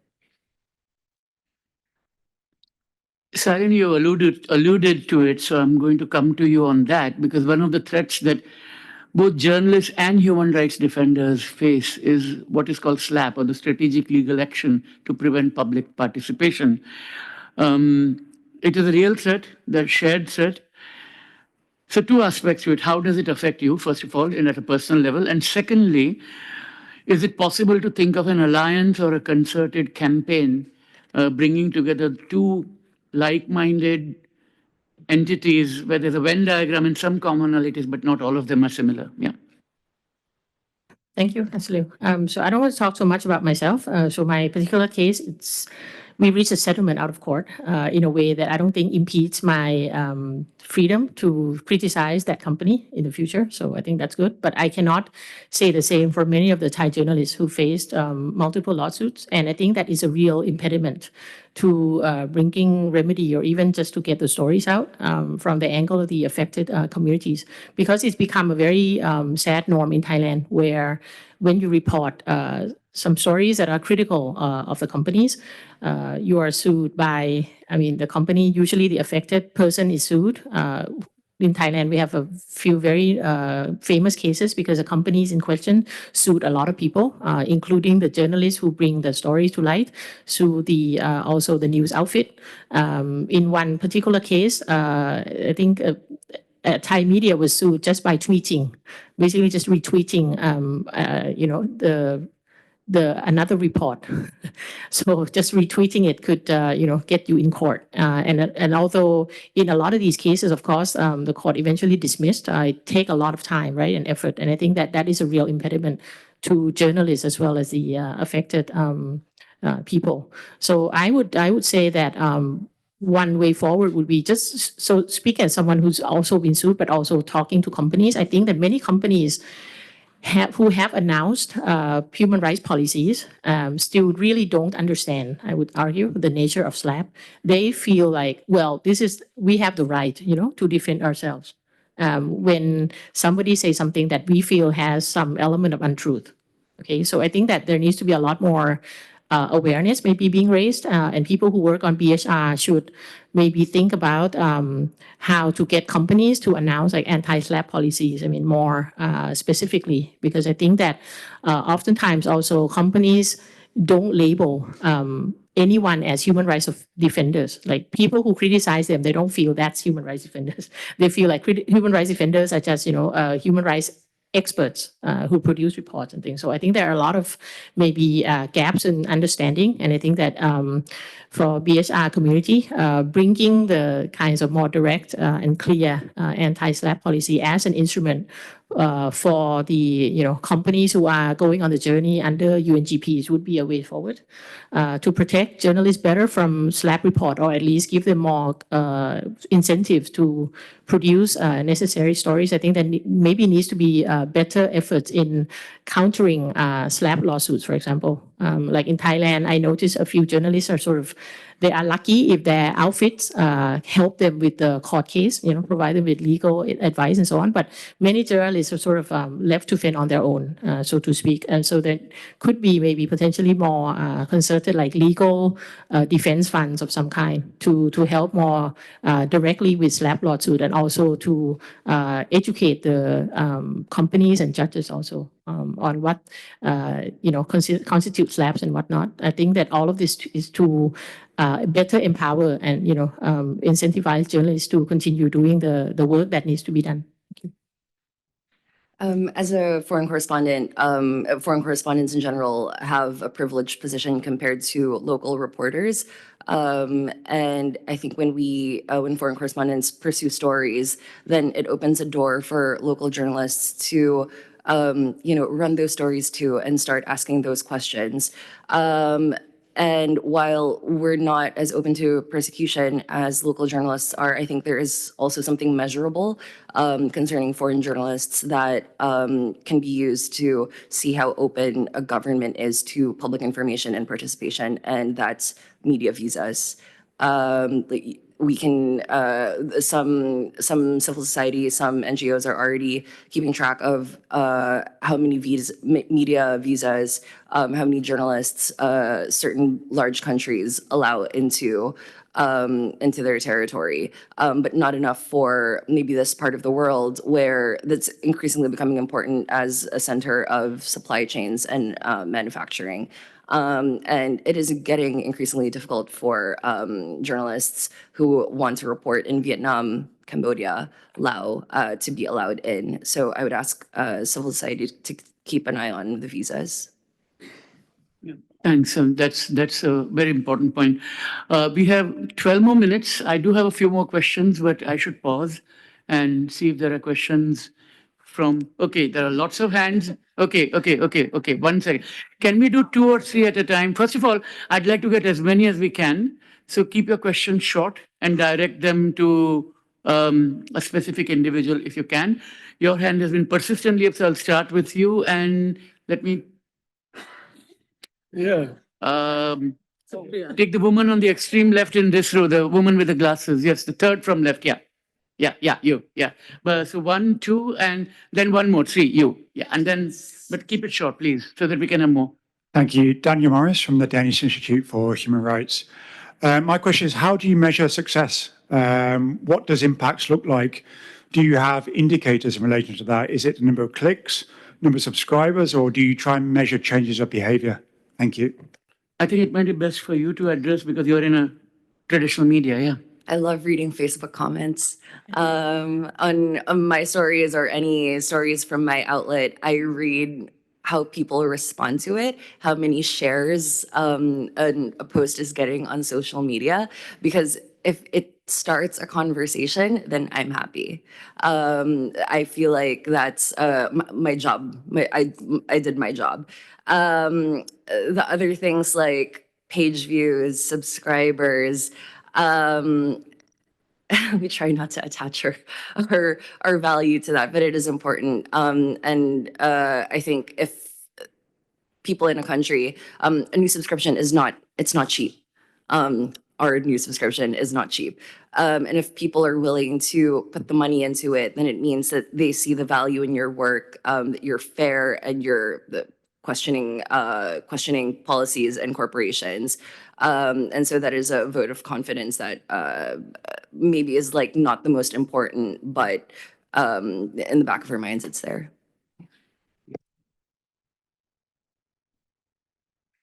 Sarin, you alluded to it, so I'm going to come to you on that, because one of the threats that both journalists and human rights defenders face is what is called SLAPP, or the Strategic Legal Action to Prevent Public Participation. It is a real threat, the shared threat. So two aspects to it. How does it affect you, first of all, at a personal level? And secondly, is it possible to think of an alliance or a concerted campaign bringing together two like-minded entities where there's a Venn diagram and some commonalities, but not all of them are similar? Yeah. Thank you, Aslu. So I don't want to talk so much about myself. So my particular case, we reached a settlement out of court in a way that I don't think impedes my freedom to criticize that company in the future. So I think that's good. But I cannot say the same for many of the Thai journalists who faced multiple lawsuits. And I think that is a real impediment to bringing remedy or even just to get the stories out from the angle of the affected communities, because it's become a very sad norm in Thailand, where when you report some stories that are critical of the companies, you are sued by, I mean, the company, usually the affected person is sued. In Thailand, we have a few very famous cases because the companies in question sued a lot of people, including the journalists who bring the stories to light, sued the also the news outfit. In one particular case, I think Thai media was sued just by tweeting, basically just retweeting, the another report. So just retweeting it could, get you in court. And although in a lot of these cases, of course, the court eventually dismissed, it take a lot of time, right, and effort. And I think that that is a real impediment to journalists as well as the affected people. So I would say that one way forward would be just so speak as someone who's also been sued, but also talking to companies. I think that many companies who have announced human rights policies still really don't understand, I would argue, the nature of SLAPP. They feel like, well, we have the right, to defend ourselves when somebody says something that we feel has some element of untruth. Okay, so I think that there needs to be a lot more awareness maybe being raised, and people who work on BHR should maybe think about how to get companies to announce like anti-SLAPP policies, I mean, more specifically, because I think that oftentimes also companies don't label anyone as human rights defenders. Like people who criticize them, they don't feel that's human rights defenders. They feel like human rights defenders are just, human rights experts who produce reports and things. So I think there are a lot of maybe gaps in understanding. And I think that for BHR community, bringing the kinds of more direct and clear anti-SLAPP policy as an instrument for the companies who are going on the journey under UNGPs would be a way forward to protect journalists better from SLAPP report, or at least give them more incentives to produce necessary stories. I think that maybe needs to be better efforts in countering SLAPP lawsuits, for example. Like in Thailand, I noticed a few journalists are they are lucky if their outfits help them with the court case, provide them with legal advice and so on. But many journalists are left to fend on their own, so to speak. And so there could be maybe potentially more concerted like legal defense funds of some kind to help more directly with SLAPP lawsuit, and also to educate the companies and judges also on what constitutes SLAPPs and whatnot. I think that all of this is to better empower and incentivize journalists to continue doing the work that needs to be done. Thank you. As a foreign correspondent, foreign correspondents in general have a privileged position compared to local reporters. And I think when foreign correspondents pursue stories, then it opens a door for local journalists to, run those stories too and start asking those questions. And while we're not as open to persecution as local journalists are, I think there is also something measurable concerning foreign journalists that can be used to see how open a government is to public information and participation, and that's media visas. We can, some civil society, some NGOs are already keeping track of how many media visas, how many journalists certain large countries allow into their territory, but not enough for maybe this part of the world where that's increasingly becoming important as a center of supply chains and manufacturing. And it is getting increasingly difficult for journalists who want to report in Vietnam, Cambodia, Laos to be allowed in. So I would ask civil society to keep an eye on the visas. Yeah, thanks. That's a very important point. We have 12 more minutes. I do have a few more questions, but I should pause and see if there are questions okay, there are lots of hands. Okay. 1 second. Can we do 2 or 3 at a time? First of all, I'd like to get as many as we can. So keep your questions short and direct them to a specific individual if you can. Your hand has been persistently up, so I'll start with you and let me. Yeah. Take the woman on the extreme left in this row, the woman with the glasses. Yes, the third from left. Yeah. Yeah, you. Yeah. But so 1, 2, and then one more, 3, you. Yeah. And then, but keep it short, please, so that we can have more. Thank you. Daniel Morris from the Danish Institute for Human Rights. My question is, how do you measure success? What does impacts look like? Do you have indicators in relation to that? Is it the number of clicks, number of subscribers, or do you try and measure changes of behavior? Thank you. I think it might be best for you to address because you're in a traditional media. Yeah. I love reading Facebook comments on my stories or any stories from my outlet. I read how people respond to it, how many shares a post is getting on social media, because if it starts a conversation, then I'm happy. I feel like that's my job. I did my job. The other things like page views, subscribers, we try not to attach our value to that, but it is important. I think if people in a country, a new subscription is not, it's not cheap. Our new subscription is not cheap. And if people are willing to put the money into it, then it means that they see the value in your work, that you're fair and you're questioning policies and corporations. And so that is a vote of confidence that maybe is like not the most important, but in the back of our minds, it's there.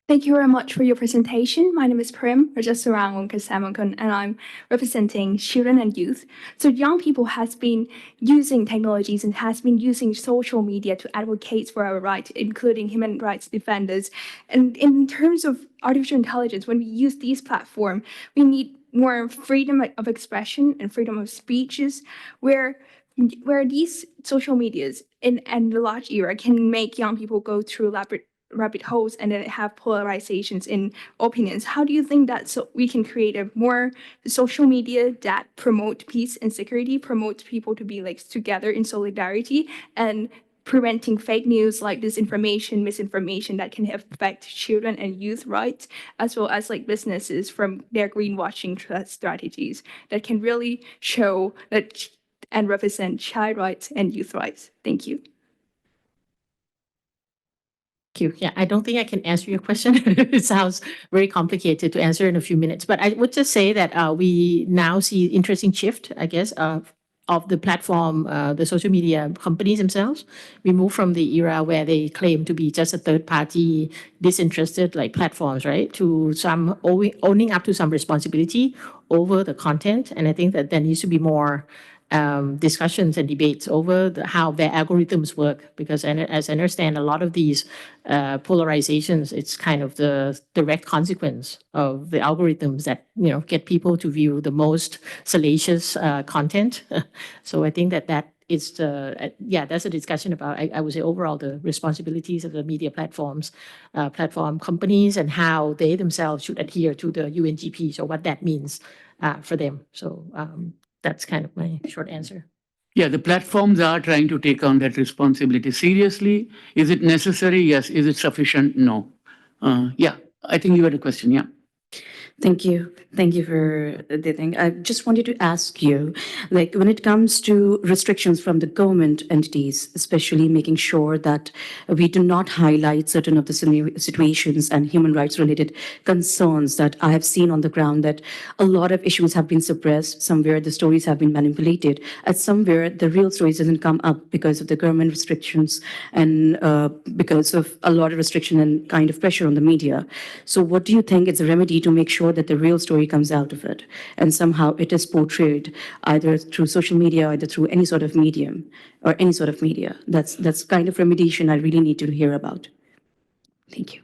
Thank you very much for your presentation. My name is Prim Rajasarangon, and I'm representing children and youth. So young people has been using technologies and has been using social media to advocate for our rights, including human rights defenders. And in terms of artificial intelligence, when we use these platforms, we need more freedom of expression and freedom of speeches, where these social medias in the large era can make young people go through rabbit holes and then have polarizations in opinions. How do you think that we can create a more social media that promote peace and security, promote people to be like together in solidarity, and preventing fake news like disinformation, misinformation that can affect children and youth rights, as well as like businesses from their greenwashing strategies that can really show that and represent child rights and youth rights? Thank you. Thank you. Yeah, I don't think I can answer your question. It sounds very complicated to answer in a few minutes. But I would just say that we now see interesting shift, I guess, of the platform, the social media companies themselves. We move from the era where they claim to be just a third party, disinterested like platforms, right, to some owning up to some responsibility over the content. And I think that there needs to be more discussions and debates over how their algorithms work, because as I understand, a lot of these polarizations, it's kind of the direct consequence of the algorithms that get people to view the most salacious content. So I think that is that's a discussion about, I would say, overall the responsibilities of the media platforms, platform companies, and how they themselves should adhere to the UNGP, so what that means for them. So that's kind of my short answer. Yeah, the platforms are trying to take on that responsibility seriously. Is it necessary? Yes. Is it sufficient? No. Yeah, I think you had a question. Yeah. Thank you. Thank you for the thing. I just wanted to ask you, like, when it comes to restrictions from the government entities, especially making sure that we do not highlight certain of the situations and human rights related concerns that I have seen on the ground, that a lot of issues have been suppressed, somewhere the stories have been manipulated, and somewhere the real stories doesn't come up because of the government restrictions and because of a lot of restriction and kind of pressure on the media. So what do you think is a remedy to make sure that the real story comes out of it and somehow it is portrayed either through social media, either through any sort of medium or any sort of media? That's kind of remediation I really need to hear about. Thank you.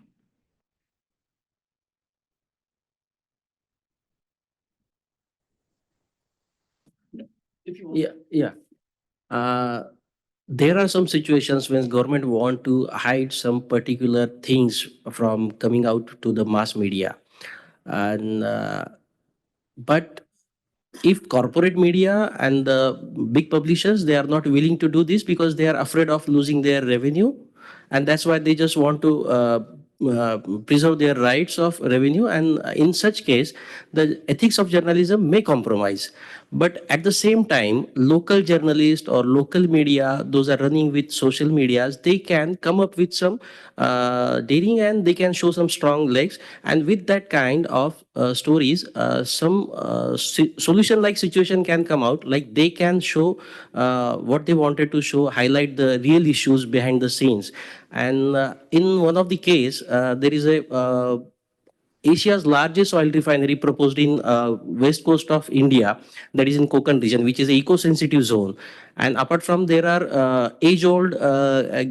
There are some situations when government want to hide some particular things from coming out to the mass media, and but if corporate media and the big publishers, they are not willing to do this because they are afraid of losing their revenue, and that's why they just want to preserve their rights of revenue, and in such case, the ethics of journalism may compromise. But at the same time, local journalists or local media, those are running with social medias, they can come up with some daring, and they can show some strong legs. And with that kind of stories, some solution-like situation can come out. Like they can show what they wanted to show, highlight the real issues behind the scenes. And in one of the case, there is a Asia's largest oil refinery proposed in west coast of India, that is in Konkan region, which is an eco-sensitive zone. And apart from, there are age-old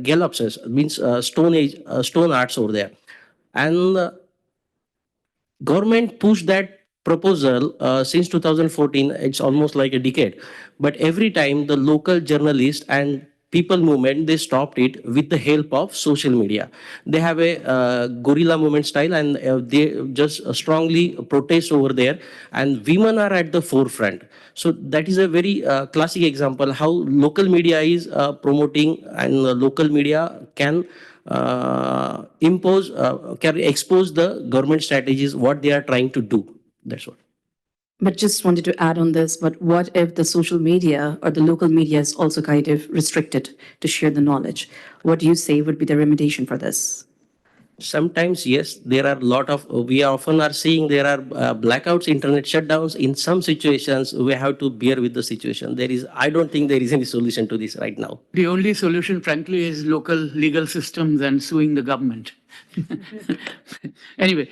gallops, means stone age, stone arts over there. And government pushed that proposal since 2014. It's almost like a decade. But every time the local journalists and people movement, they stopped it with the help of social media. They have a guerrilla movement style, and they just strongly protest over there, and women are at the forefront. So that is a very classic example how local media is promoting, and local media can can expose the government strategies, what they are trying to do. That's what. But just wanted to add on this, but what if the social media or the local media is also kind of restricted to share the knowledge? What do you say would be the remediation for this? Sometimes, yes, there are a lot of, we often are seeing there are blackouts, internet shutdowns. In some situations, we have to bear with the situation. I don't think there is any solution to this right now. The only solution, frankly, is local legal systems and suing the government. Anyway,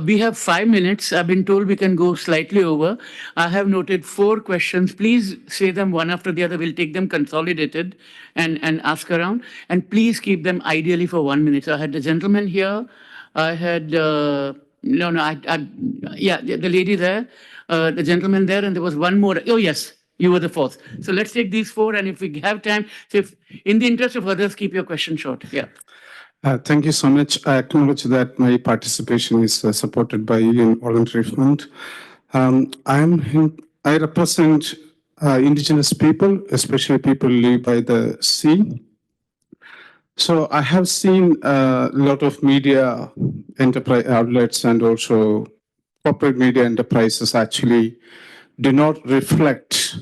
we have 5 minutes. I've been told we can go slightly over. I have noted 4 questions. Please say them one after the other. We'll take them consolidated and ask around. And please keep them ideally for 1 minute. So I had the gentleman here. I had, the lady there, the gentleman there, and there was one more. Oh, yes. You were the 4th. So let's take these 4, and if we have time, so if, in the interest of others, keep your question short. Yeah. Thank you so much. I acknowledge that my participation is supported by Union Voluntary Fund. I represent indigenous people, especially people who live by the sea. So I have seen a lot of media enterprise outlets and also corporate media enterprises actually do not reflect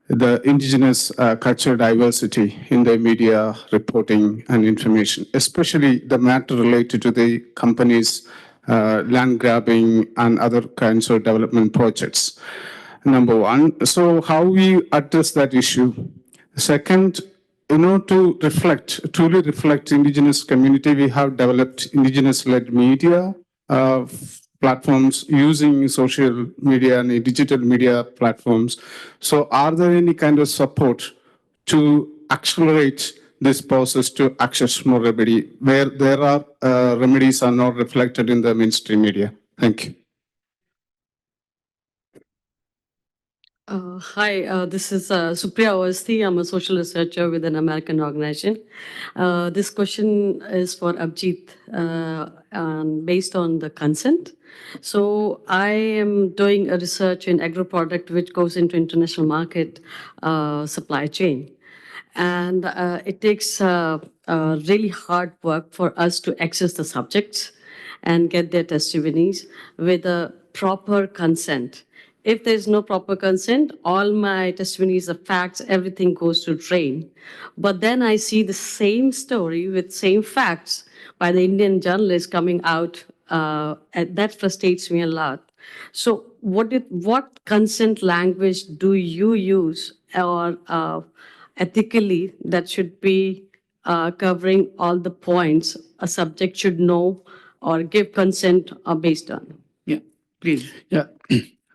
the indigenous cultural diversity in the media reporting and information, especially the matter related to the companies' land grabbing and other kinds of development projects. Number one. So how we address that issue? Second, to truly reflect indigenous community, we have developed indigenous-led media platforms using social media and digital media platforms. So are there any kind of support to accelerate this process to access more remedy where there are remedies are not reflected in the mainstream media? Thank you. Hi, this is Supriya Awasthi. I'm a social researcher with an American organization. This question is for Abhijit, and based on the consent. So I am doing a research in agro product which goes into international market supply chain. And it takes really hard work for us to access the subjects and get their testimonies with a proper consent. If there's no proper consent, all my testimonies, the facts, everything goes to drain. But then I see the same story with same facts by the Indian journalist coming out, and that frustrates me a lot. So what consent language do you use or ethically that should be covering all the points a subject should know or give consent based on? Yeah, please. Yeah.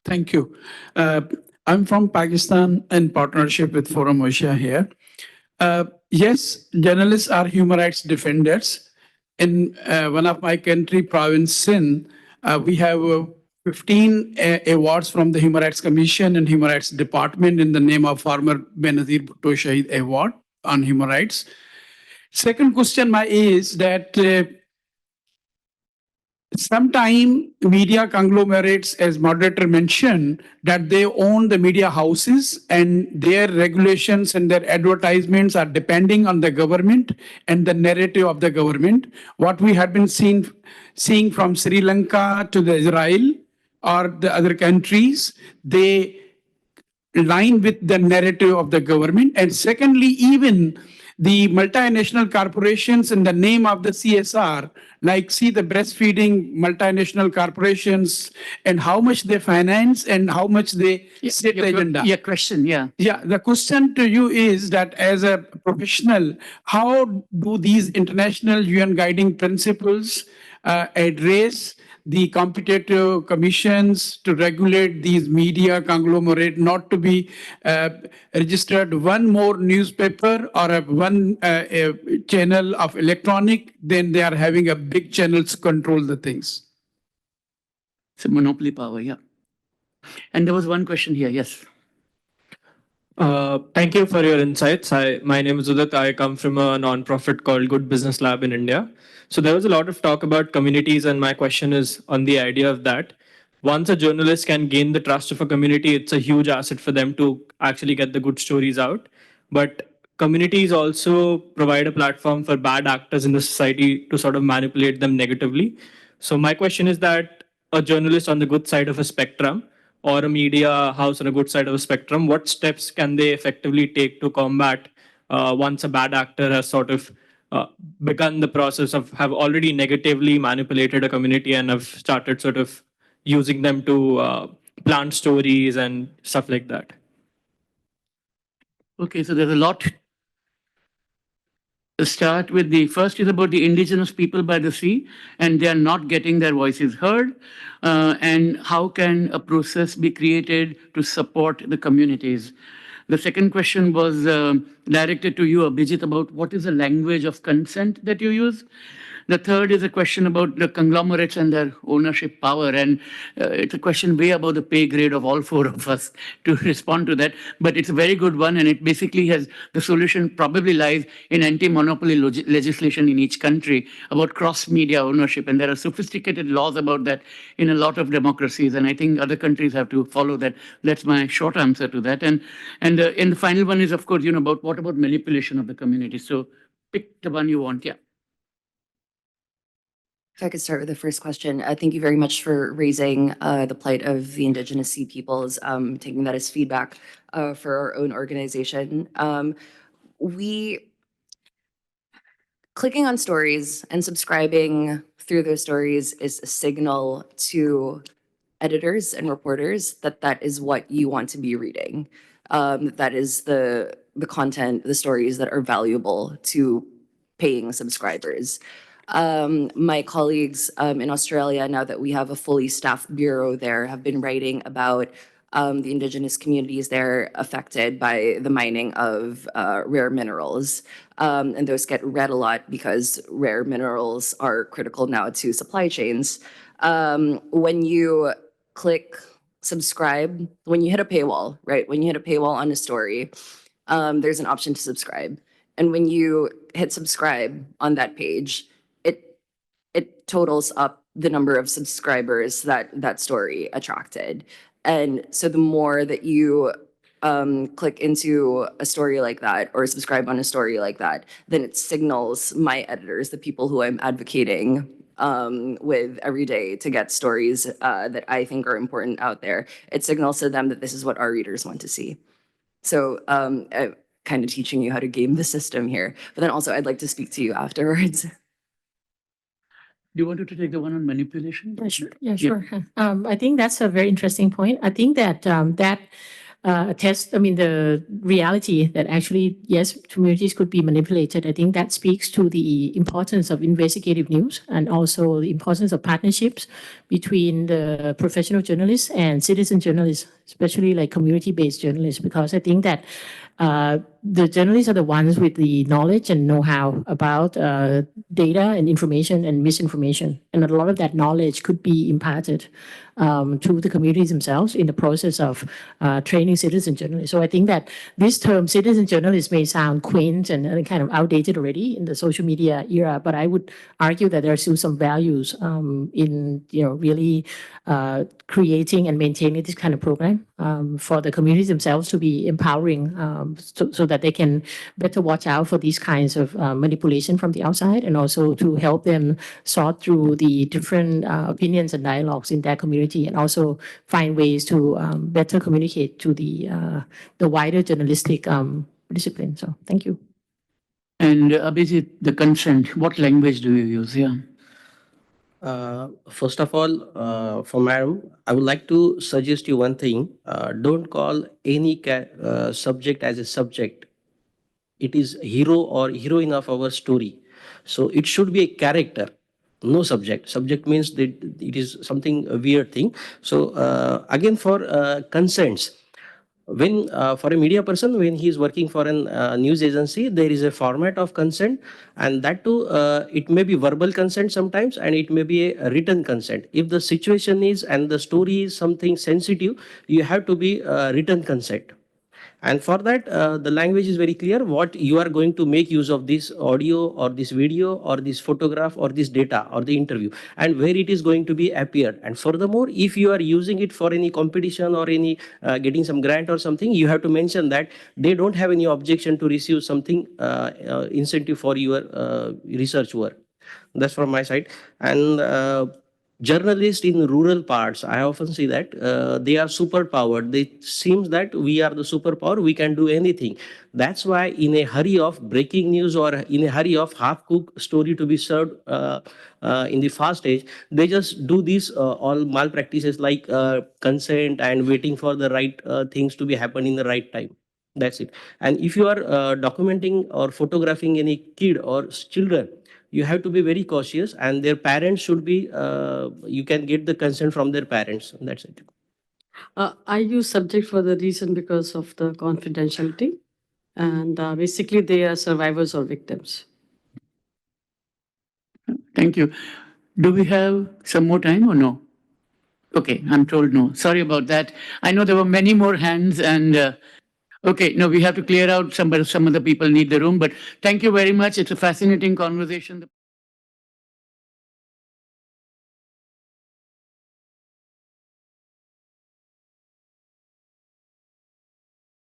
Thank you. I'm from Pakistan in partnership with Forum Asia here. Yes, journalists are human rights defenders. In one of my country, province Sindh, we have 15 awards from the Human Rights Commission and Human Rights Department in the name of former Benazir Bhutto Shahid Award on human rights. Second question is that Sometimes media conglomerates, as moderator mentioned, that they own the media houses and their regulations and their advertisements are depending on the government and the narrative of the government. What we have been seeing from Sri Lanka to the Israel or the other countries, they line with the narrative of the government. And secondly, even the multinational corporations in the name of the CSR, like see the breastfeeding multinational corporations and how much they finance and how much they set the agenda. Yeah, question, yeah. Yeah, the question to you is that as a professional, how do these international UN guiding principles address the competitive commissions to regulate these media conglomerate not to be registered one more newspaper or one channel of electronic, then they are having a big channels to control the things. It's a monopoly power, yeah. And there was one question here, yes. Thank you for your insights. My name is Udit. I come from a non-profit called Good Business Lab in India. So there was a lot of talk about communities, and my question is on the idea of that. Once a journalist can gain the trust of a community, it's a huge asset for them to actually get the good stories out. But communities also provide a platform for bad actors in the society to sort of manipulate them negatively. So my question is that a journalist on the good side of a spectrum or a media house on a good side of a spectrum, what steps can they effectively take to combat once a bad actor has sort of begun the process of have already negatively manipulated a community and have started sort of using them to plant stories and stuff like that? Okay, so there's a lot. Start with the first is about the indigenous people by the sea, and they are not getting their voices heard. And how can a process be created to support the communities? The second question was directed to you, Abhijit, about what is the language of consent that you use. The third is a question about the conglomerates and their ownership power. And it's a question way above the pay grade of all four of us to respond to that. But it's a very good one. And it basically has the solution probably lies in anti-monopoly legislation in each country about cross-media ownership. And there are sophisticated laws about that in a lot of democracies. And I think other countries have to follow that. That's my short answer to that. And the final one is, of course, about what about manipulation of the community? So pick the one you want. Yeah. If I could start with the first question, thank you very much for raising the plight of the Indigenous Sea peoples, taking that as feedback for our own organization. Clicking on stories and subscribing through those stories is a signal to editors and reporters that that is what you want to be reading. That is the content, the stories that are valuable to paying subscribers. My colleagues in Australia, now that we have a fully staffed bureau there, have been writing about the Indigenous communities there affected by the mining of rare minerals. And those get read a lot because rare minerals are critical now to supply chains. When you click subscribe, when you hit a paywall, right? When you hit a paywall on a story, there's an option to subscribe. And when you hit subscribe on that page, it totals up the number of subscribers that story attracted. And so the more that you click into a story like that or subscribe on a story like that, then it signals my editors, the people who I'm advocating with every day to get stories that I think are important out there. It signals to them that this is what our readers want to see. So kind of teaching you how to game the system here. But then also I'd like to speak to you afterwards. Do you want to take the one on manipulation? Yeah, sure. Yeah, sure. I think that's a very interesting point. I think that the reality that actually, yes, communities could be manipulated. I think that speaks to the importance of investigative news and also the importance of partnerships between the professional journalists and citizen journalists, especially like community-based journalists, because I think that the journalists are the ones with the knowledge and know-how about data and information and misinformation. And a lot of that knowledge could be imparted to the communities themselves in the process of training citizen journalists. So I think that this term citizen journalist may sound quaint and kind of outdated already in the social media era, but I would argue that there are still some values in really creating and maintaining this kind of program for the communities themselves to be empowering so that they can better watch out for these kinds of manipulation from the outside, and also to help them sort through the different opinions and dialogues in their community, and also find ways to better communicate to the wider journalistic discipline. So thank you. And Abhijit, the consent, what language do you use? Yeah. First of all, for madam, I would like to suggest you one thing. Don't call any subject as a subject. It is hero or heroine of our story. So it should be a character, no subject. Subject means that it is something a weird thing. So again, for consents, when for a media person, when he is working for a news agency, there is a format of consent, and that too it may be verbal consent sometimes, and it may be a written consent. If the situation is and the story is something sensitive, you have to be written consent. And for that, the language is very clear what you are going to make use of this audio or this video or this photograph or this data or the interview, and where it is going to be appeared. And furthermore, if you are using it for any competition or any getting some grant or something, you have to mention that they don't have any objection to receive something incentive for your research work. That's from my side. And journalists in rural parts, I often see that they are super powered. It seems that we are the superpower, we can do anything. That's why in a hurry of breaking news or in a hurry of half-cooked story to be served in the fast age, they just do these all malpractices like consent and waiting for the right things to be happen in the right time. That's it. And if you are documenting or photographing any kid or children, you have to be very cautious, and their parents should be, you can get the consent from their parents. That's it. I use subject for the reason because of the confidentiality. And basically, they are survivors or victims. Thank you. Do we have some more time or no? Okay, I'm told no. Sorry about that. I know there were many more hands, and okay, no, we have to clear out. Some of the people need the room, but thank you very much. It's a fascinating conversation.